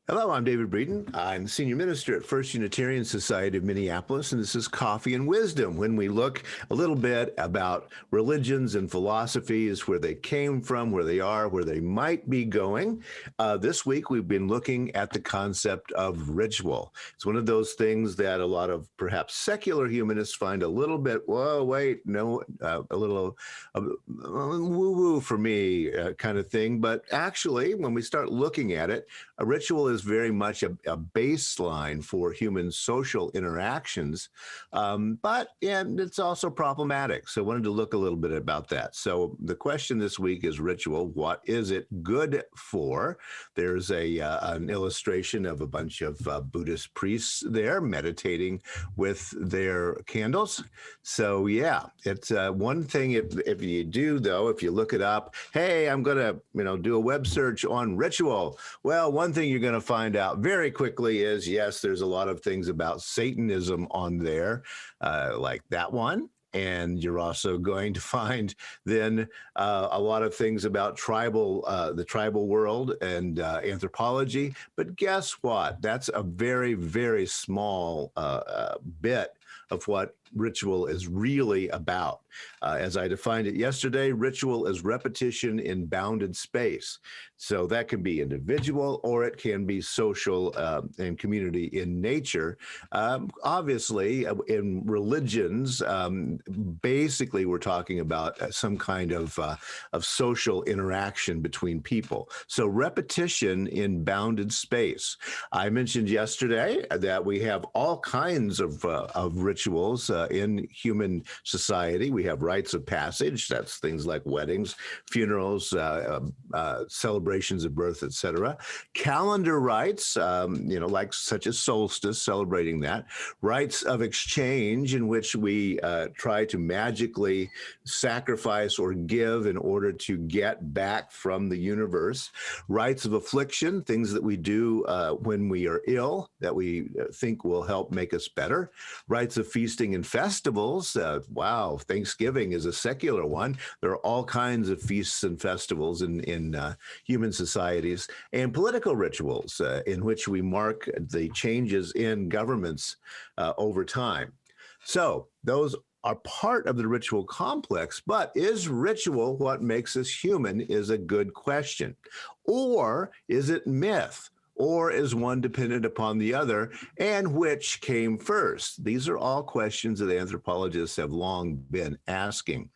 Hello, I'm David Breeden. I'm the senior minister at First Unitarian Society of Minneapolis, and this is Coffee and Wisdom, when we look a little bit about religions and philosophies, where they came from, where they are, where they might be going. This week, we've been looking at the concept of ritual. It's one of those things that a lot of perhaps secular humanists find a little bit, whoa, wait, no, a little woo-woo for me kind of thing. But actually, when we start looking at it, a ritual is very much a baseline for human social interactions, but it's also problematic. So I wanted to look a little bit about that. So the question this week is ritual. What is it good for? There's an illustration of a bunch of Buddhist priests there meditating with their candles. So yeah, it's one thing if you do, though, if you look it up, hey, I'm going to do a web search on ritual. Well, one thing you're going to find out very quickly is, yes, there's a lot of things about Satanism on there, like that one. And you're also going to find then a lot of things about the tribal world and anthropology. But guess what? That's a very, very small bit of what ritual is really about. As I defined it yesterday, ritual is repetition in bounded space. So that can be individual or it can be social and community in nature. Obviously, in religions, basically we're talking about some kind of social interaction between people. So repetition in bounded space. I mentioned yesterday that we have all kinds of rituals in human society. We have rites of passage. That's things like weddings, funerals, celebrations of birth, etc. Calendar rites, like such as solstice, celebrating that. Rites of exchange, in which we try to magically sacrifice or give in order to get back from the universe. Rites of affliction, things that we do when we are ill that we think will help make us better. Rites of feasting and festivals. Wow, Thanksgiving is a secular one. There are all kinds of feasts and festivals in human societies, and political rituals in which we mark the changes in governments over time. So those are part of the ritual complex, but is ritual what makes us human is a good question. Or is it myth? Or is one dependent upon the other? And which came first? These are all questions that anthropologists have long been asking.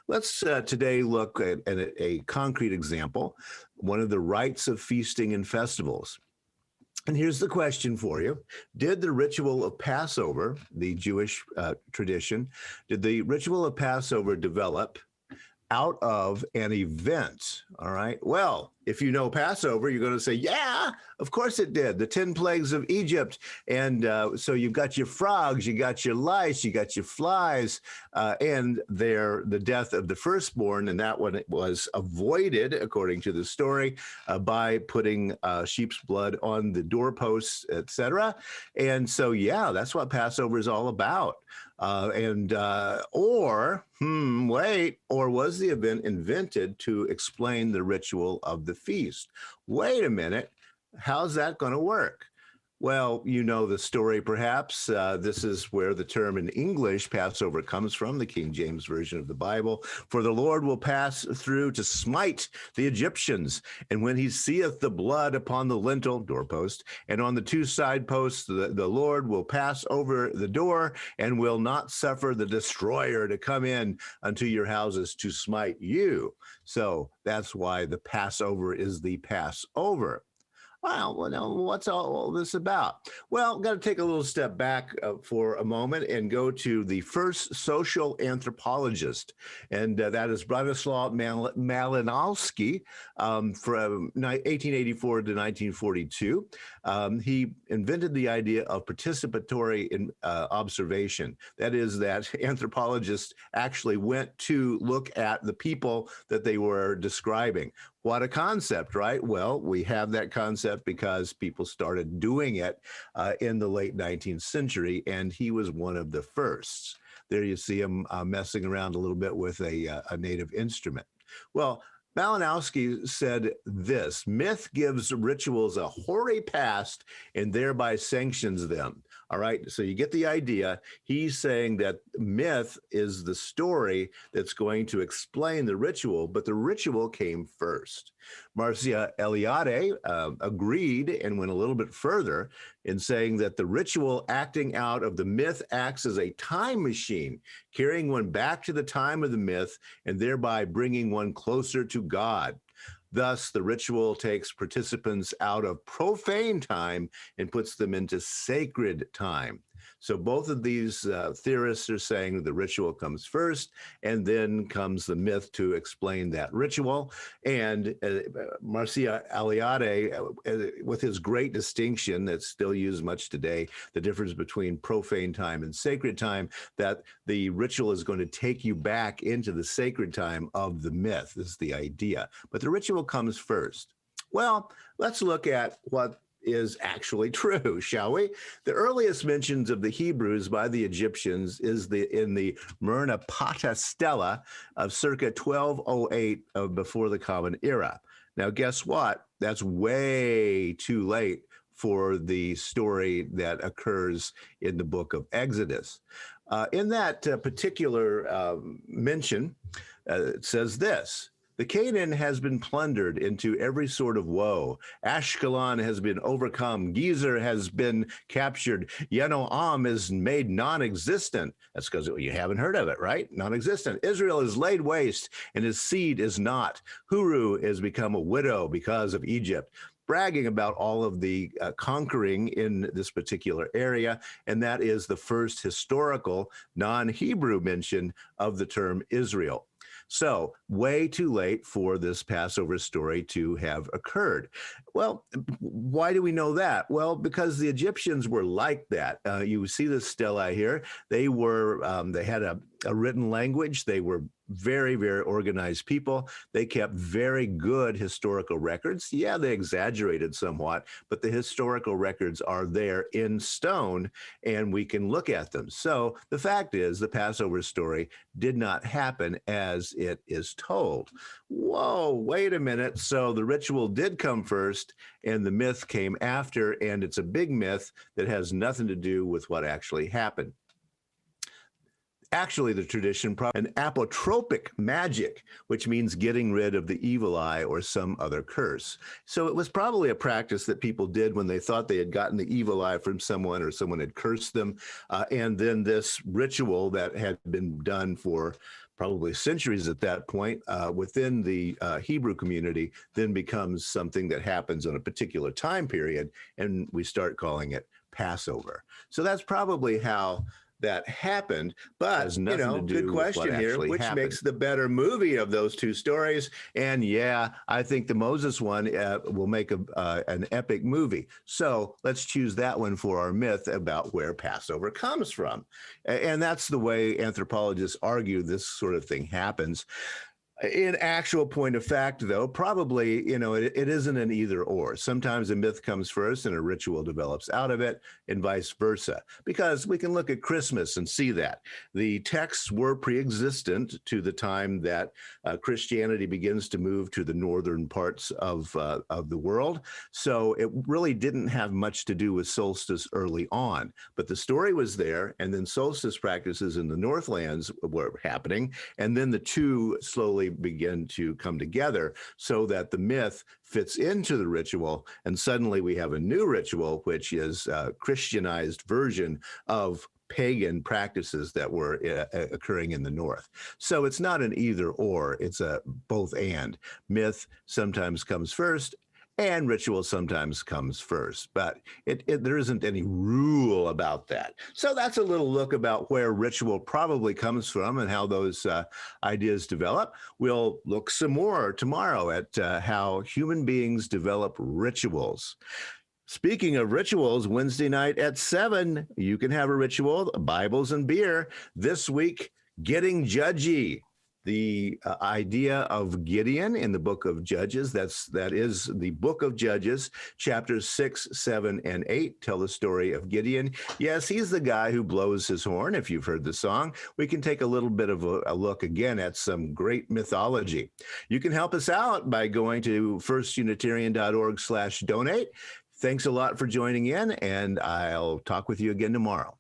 Let's today look at a concrete example, one of the rites of feasting and festivals. And here's the question for you. Did the ritual of Passover, the Jewish tradition, did the ritual of Passover develop out of an event? All right. Well, if you know Passover, you're going to say, yeah, of course it did. The 10 plagues of Egypt. And so you've got your frogs, you got your lice, you got your flies, and the death of the firstborn. And that one was avoided, according to the story, by putting sheep's blood on the doorposts, etc. And so, yeah, that's what Passover is all about. Or was the event invented to explain the ritual of the feast? Wait a minute, how's that going to work? Well, you know the story, perhaps. This is where the term in English, Passover, comes from, the King James Version of the Bible. For the Lord will pass through to smite the Egyptians. And when he seeth the blood upon the lintel, doorpost, and on the two side posts, the Lord will pass over the door and will not suffer the destroyer to come in unto your houses to smite you. So that's why the Passover is the Passover. Well, what's all this about? Well, got to take a little step back for a moment and go to the first social anthropologist, and that is Bronislaw Malinowski from 1884 to 1942. He invented the idea of participatory observation. That is, that anthropologists actually went to look at the people that they were describing. What a concept, right? Well, we have that concept because people started doing it in the late 19th century, and he was one of the firsts. There you see him messing around a little bit with a native instrument. Well, Malinowski said this: myth gives rituals a hoary past and thereby sanctions them. All right, so you get the idea. He's saying that myth is the story that's going to explain the ritual, but the ritual came first. Marcia Eliade agreed and went a little bit further in saying that the ritual acting out of the myth acts as a time machine, carrying one back to the time of the myth and thereby bringing one closer to God. Thus, the ritual takes participants out of profane time and puts them into sacred time. So both of these theorists are saying the ritual comes first, and then comes the myth to explain that ritual. And Marcia Eliade, with his great distinction that's still used much today, the difference between profane time and sacred time, that the ritual is going to take you back into the sacred time of the myth, is the idea. But the ritual comes first. Well, let's look at what is actually true, shall we? The earliest mentions of the Hebrews by the Egyptians is in the Minneapolis stela of circa 1208 before the Common Era. Now, guess what? That's way too late for the story that occurs in the book of Exodus. In that particular mention, it says this: the Canaan has been plundered into every sort of woe. Ashkelon has been overcome. Gezer has been captured. Yenoam is made non-existent. That's because you haven't heard of it, right? Non-existent. Israel is laid waste, and his seed is not. Huru has become a widow because of Egypt, bragging about all of the conquering in this particular area, and that is the first historical non-Hebrew mention of the term Israel. So way too late for this Passover story to have occurred. Well, why do we know that? Well, because the Egyptians were like that. You see the stela here. They had a written language. They were very, very organized people. They kept very good historical records. Yeah, they exaggerated somewhat, but the historical records are there in stone, and we can look at them. So the fact is, the Passover story did not happen as it is told. Whoa, wait a minute. So the ritual did come first, and the myth came after, and it's a big myth that has nothing to do with what actually happened. Actually, the tradition, an apotropic magic, which means getting rid of the evil eye or some other curse. So it was probably a practice that people did when they thought they had gotten the evil eye from someone or someone had cursed them. And then this ritual that had been done for probably centuries at that point within the Hebrew community then becomes something that happens in a particular time period, and we start calling it Passover. So that's probably how that happened, but good question here, which makes the better movie of those two stories. And yeah, I think the Moses one will make an epic movie. So let's choose that one for our myth about where Passover comes from. And that's the way anthropologists argue this sort of thing happens. In actual point of fact, though, probably, it isn't an either or. Sometimes a myth comes first and a ritual develops out of it, and vice versa. Because we can look at Christmas and see that. The texts were pre-existent to the time that Christianity begins to move to the northern parts of the world. So it really didn't have much to do with solstice early on. But the story was there, and then solstice practices in the Northlands were happening, and then the two slowly begin to come together so that the myth fits into the ritual, and suddenly we have a new ritual, which is a Christianized version of pagan practices that were occurring in the North. So it's not an either or, it's a both and. Myth sometimes comes first, and ritual sometimes comes first, but there isn't any rule about that. So that's a little look about where ritual probably comes from and how those ideas develop. We'll look some more tomorrow at how human beings develop rituals. Speaking of rituals, Wednesday night at 7, you can have a ritual, Bibles and beer. This week, getting judgy. the idea of Gideon in the book of Judges. That is the book of Judges, chapters 6, 7, and 8 tell the story of Gideon. Yes, he's the guy who blows his horn. If you've heard the song, we can take a little bit of a look again at some great mythology. You can help us out by going to firstunitarian.org/donate. Thanks a lot for joining in, and I'll talk with you again tomorrow.